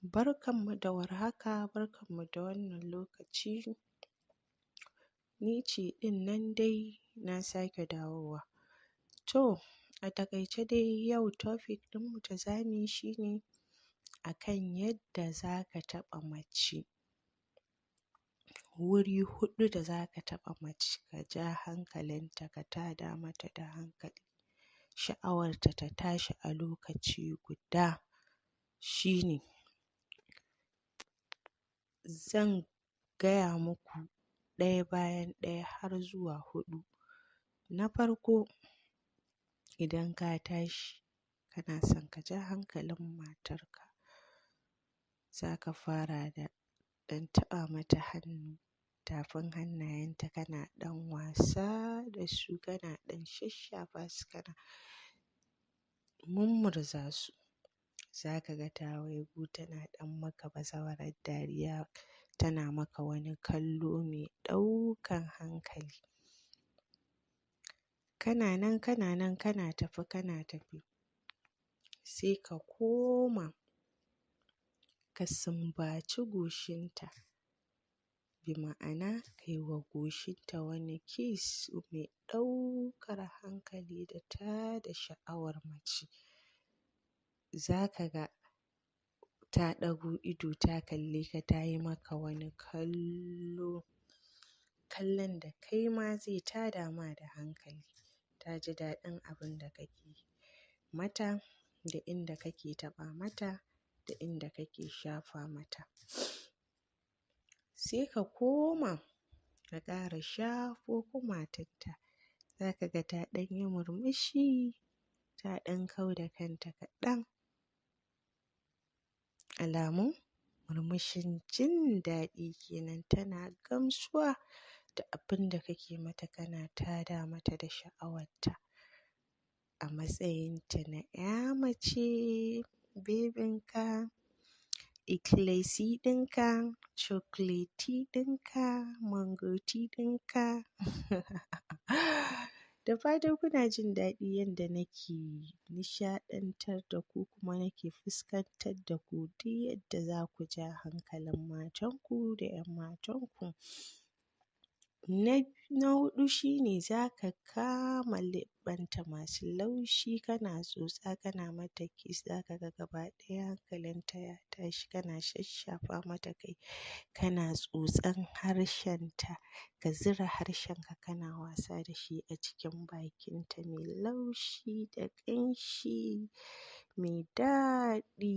Barkanmu da warhaka, barkanmu da wannan lokaci. Ni ce ɗin nan dai na sake dawowa. To, a taƙaice dai yau topic ɗinmu da za mu yi shi ne a kan yadda za ka taɓa mace. Wuri huɗu da za ka taɓa mace, ka ja hankalinta, ka tada mata da hankali, sha'awarta ta tashi a lokaci guda shi ne. Zan gaya muku ɗaya bayan ɗaya har zuwa huɗu. Na farko, idan ka tashi kana son ka ja hankalin matarka, za ka fara da ɗan taɓa mata hannu, tafin hannayenta kana ɗan wasa da su, kana ɗan shasshafa su, kana mummurza su. Za ka ga ta waigo tana ɗan maka bazawarar dariya, tana maka wani kallo mai ɗaukan hankali. Kana nan, kana tafi, sai ka koma ka sumbaci goshinta, bi ma'ana ka yi wa goshinta wani kiss mai ɗaukar hankali da tada sha'awar mace. Za ka ga ta ɗago ido ta kalle ka, ta yi maka wani kallo, kallon da kai ma zai tada ma da hankali. Ta ji daɗin abin da kake yi mata, da inda kake taɓa mata, da inda kake shafa mata. Sai ka koma ka ƙara shafo kumatunta. Za ka ga ta ɗan yi murmushi, ta ɗan kau da kanta kaɗan. Alamun murmushin jin daɗi kenan, tana gamsuwa da abin da kake mata, kana tada mata da sha'awarta. A matsayinta na 'ya mace, bebinka, ikilesi ɗinka, chocolate ɗinka, mangoti ɗinka. Da fatan kuna jin daɗi yanda nake nishaɗantar da ku kuma nake fuskantar da ku duk yadda za ku ja hankalin matanku da 'yan matanku. Na huɗu shine za ka kama leɓɓanta masu laushi, kana tsotsa, kana mata kiss. Za ka ga gaba ɗaya hankalinta ya tashi, kana shasshafa mata kai, kana tsotsan harshenta, ka zura harshenka kana wasa da shi a cikin bakinta mai laushi da ƙanshi mai daɗi.